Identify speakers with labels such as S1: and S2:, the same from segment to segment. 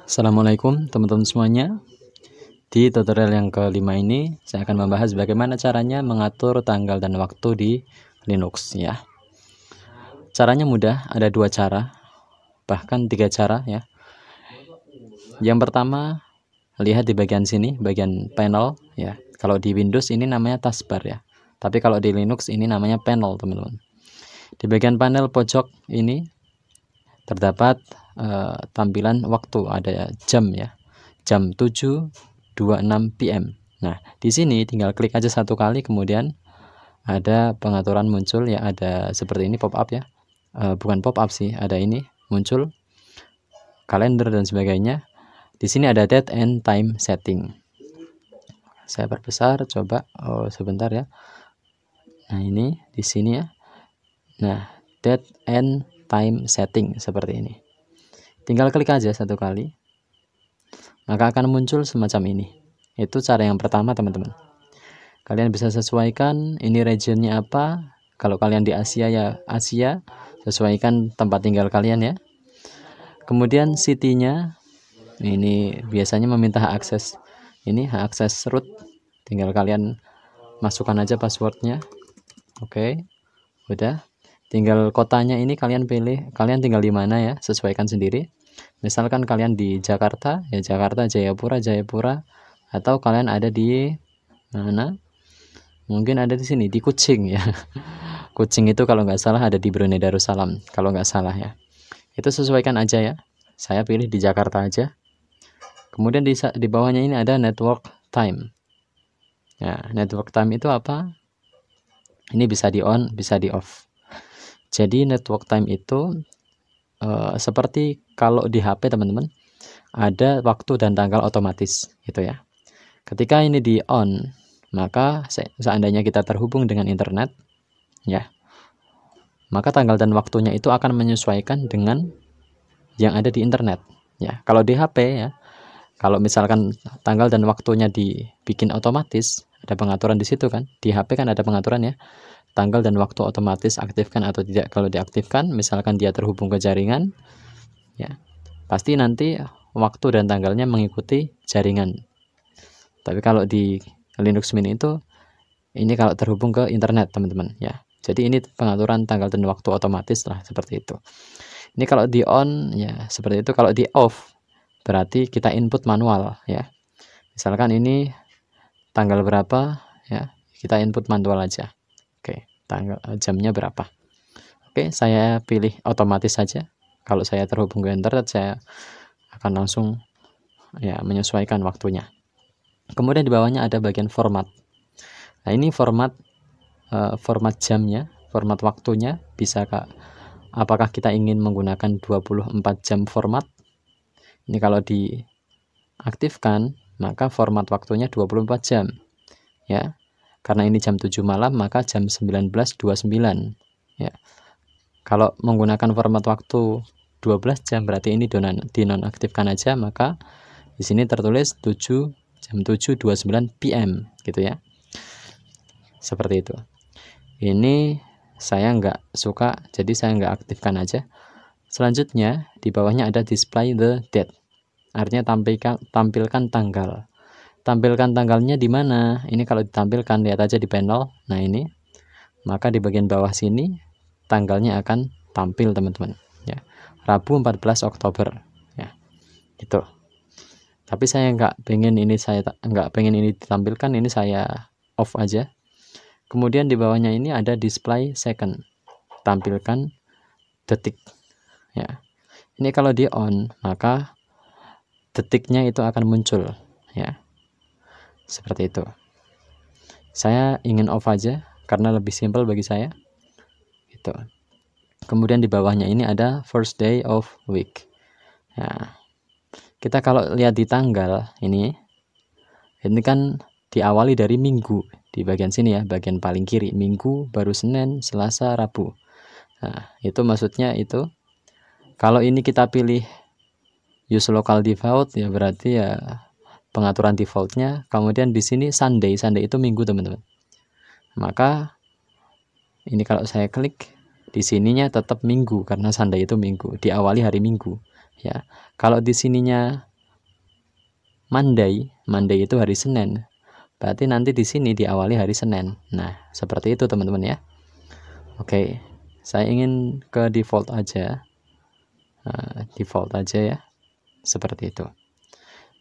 S1: Assalamualaikum teman-teman semuanya. Di tutorial yang kelima ini saya akan membahas bagaimana caranya mengatur tanggal dan waktu di Linux ya. Caranya mudah, ada 2 cara, bahkan 3 cara ya. Yang pertama, lihat di bagian sini, bagian panel ya. Kalau di Windows ini namanya taskbar ya. Tapi kalau di Linux ini namanya panel, teman-teman. Di bagian panel pojok ini terdapat tampilan waktu, ada jam ya, jam 7.26 PM. Nah, di sini tinggal klik aja satu kali, kemudian ada pengaturan muncul ya, ada seperti ini pop up ya, bukan pop up sih, ada ini muncul kalender dan sebagainya. Di sini ada date and time setting. Saya perbesar, coba, sebentar ya. Nah, ini di sini ya. Nah, date and time setting seperti ini. Tinggal klik aja satu kali, maka akan muncul semacam ini. Itu cara yang pertama, teman-teman. Kalian bisa sesuaikan ini regionnya apa. Kalau kalian di Asia ya Asia, sesuaikan tempat tinggal kalian ya. Kemudian city-nya, ini biasanya meminta hak akses. Ini hak akses root, tinggal kalian masukkan aja passwordnya. Oke, udah. Tinggal kotanya ini kalian pilih, kalian tinggal di mana ya, sesuaikan sendiri. Misalkan kalian di Jakarta, ya Jakarta, Jayapura, Jayapura, atau kalian ada di mana? Mungkin ada di sini, di Kucing ya. Kucing itu kalau nggak salah ada di Brunei Darussalam, kalau nggak salah ya. Itu sesuaikan aja ya. Saya pilih di Jakarta aja. Kemudian di bawahnya ini ada network time. Ya, network time itu apa? Ini bisa di on, bisa di off. Jadi network time itu seperti kalau di HP, teman-teman, ada waktu dan tanggal otomatis gitu ya. Ketika ini di on, maka seandainya kita terhubung dengan internet ya, maka tanggal dan waktunya itu akan menyesuaikan dengan yang ada di internet ya. Kalau di HP ya, kalau misalkan tanggal dan waktunya dibikin otomatis, ada pengaturan di situ kan. Di HP kan ada pengaturan ya, tanggal dan waktu otomatis aktifkan atau tidak. Kalau diaktifkan, misalkan dia terhubung ke jaringan ya, pasti nanti waktu dan tanggalnya mengikuti jaringan. Tapi kalau di Linux Mint itu, ini kalau terhubung ke internet, teman-teman ya. Jadi ini pengaturan tanggal dan waktu otomatis lah, seperti itu. Ini kalau di on ya seperti itu. Kalau di off berarti kita input manual ya. Misalkan ini tanggal berapa ya, kita input manual aja. Oke, tanggal jamnya berapa. Oke, saya pilih otomatis saja. Kalau saya terhubung ke internet, saya akan langsung ya menyesuaikan waktunya. Kemudian di bawahnya ada bagian format. Nah, ini format jamnya, format waktunya. Bisa Kak, apakah kita ingin menggunakan 24 jam format? Ini kalau diaktifkan, maka format waktunya 24 jam ya. Karena ini jam 7 malam, maka jam 19.29 ya. Kalau menggunakan format waktu 12 jam, berarti ini dinonaktifkan aja, maka di sini tertulis jam 7.29 PM gitu ya. Seperti itu. Ini saya nggak suka, jadi saya nggak aktifkan aja. Selanjutnya di bawahnya ada display the date. Artinya tampilkan tanggal. Tampilkan tanggalnya di mana? Ini kalau ditampilkan, lihat aja di panel. Nah, ini. Maka di bagian bawah sini tanggalnya akan tampil, teman-teman ya. Rabu 14 Oktober ya. Gitu. Tapi saya nggak pengen ini ditampilkan, ini saya off aja. Kemudian di bawahnya ini ada display second. Tampilkan detik ya. Ini kalau di on, maka detiknya itu akan muncul ya. Seperti itu. Saya ingin off aja karena lebih simpel bagi saya. Gitu. Kemudian di bawahnya ini ada first day of week. Ya. Kita kalau lihat di tanggal ini kan diawali dari minggu. Di bagian sini ya, bagian paling kiri, minggu, baru Senin, Selasa, Rabu. Nah, itu maksudnya itu. Kalau ini kita pilih use local default ya, berarti ya pengaturan defaultnya. Kemudian di sini Sunday itu minggu, teman-teman. Maka ini kalau saya klik, di sininya tetap minggu karena Sunday itu minggu, diawali hari Minggu. ya. Kalau di sininya Monday itu hari Senin, berarti nanti di sini diawali hari Senin. Nah, seperti itu teman-teman ya. Oke, saya ingin ke default aja. Default aja ya. Seperti itu.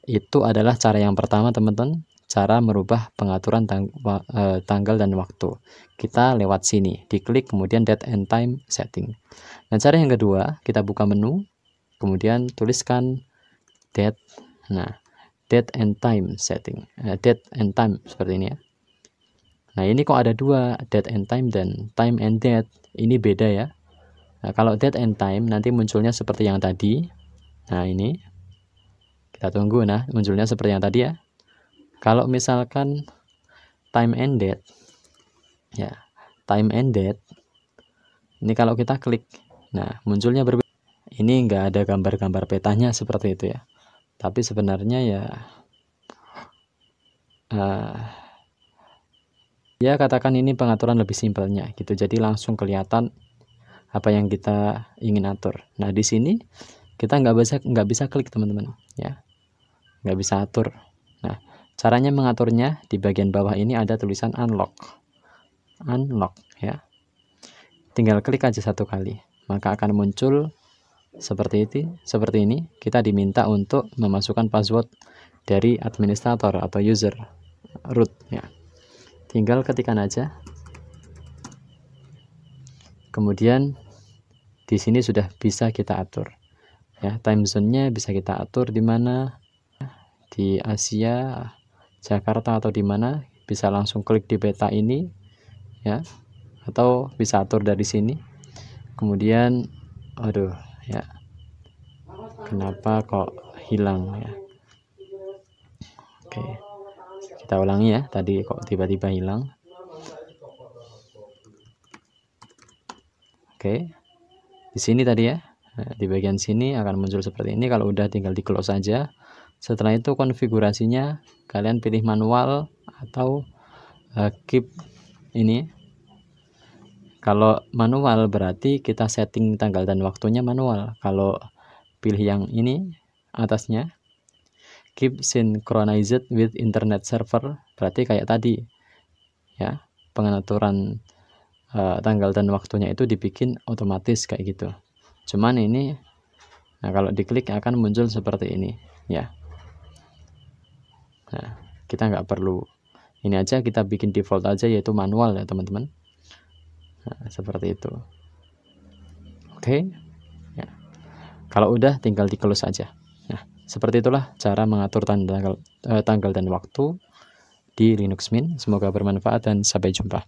S1: Itu adalah cara yang pertama teman-teman, cara merubah pengaturan tanggal dan waktu. Kita lewat sini, diklik kemudian date and time setting. Nah, cara yang kedua, kita buka menu, kemudian tuliskan date. Nah, date and time setting. Date and time seperti ini ya. Nah, ini kok ada dua, date and time dan time and date. Ini beda ya. Nah, kalau date and time nanti munculnya seperti yang tadi. Nah, ini kita tunggu, nah munculnya seperti yang tadi ya. Kalau misalkan time and date, ya time and date, ini kalau kita klik, nah munculnya berbeda. Ini enggak ada gambar-gambar petanya seperti itu ya. Tapi sebenarnya ya, ya katakan ini pengaturan lebih simpelnya gitu. Jadi langsung kelihatan apa yang kita ingin atur. Nah di sini kita nggak bisa klik teman-teman ya, nggak bisa atur. Nah, caranya mengaturnya di bagian bawah ini ada tulisan unlock ya. Tinggal klik aja satu kali, maka akan muncul seperti ini. Kita diminta untuk memasukkan password dari administrator atau user root ya. Tinggal ketikkan aja. Kemudian di sini sudah bisa kita atur ya, time zone-nya bisa kita atur di mana, di Asia, Jakarta atau di mana, bisa langsung klik di peta ini ya, atau bisa atur dari sini. Kemudian aduh ya, kenapa kok hilang ya. Oke, kita ulangi ya, tadi kok tiba-tiba hilang. Oke, di sini tadi ya. Nah, di bagian sini akan muncul seperti ini. Kalau udah tinggal di close saja. Setelah itu konfigurasinya kalian pilih manual atau keep ini. Kalau manual berarti kita setting tanggal dan waktunya manual. Kalau pilih yang ini atasnya, keep synchronized with internet server, berarti kayak tadi ya, pengaturan tanggal dan waktunya itu dibikin otomatis kayak gitu. Cuman ini, nah kalau diklik akan muncul seperti ini ya. Nah, kita nggak perlu ini aja, kita bikin default aja yaitu manual ya teman-teman. Nah, seperti itu. Oke ya. Kalau udah tinggal di close aja. Nah, seperti itulah cara mengatur tanggal dan waktu di Linux Mint. Semoga bermanfaat dan sampai jumpa.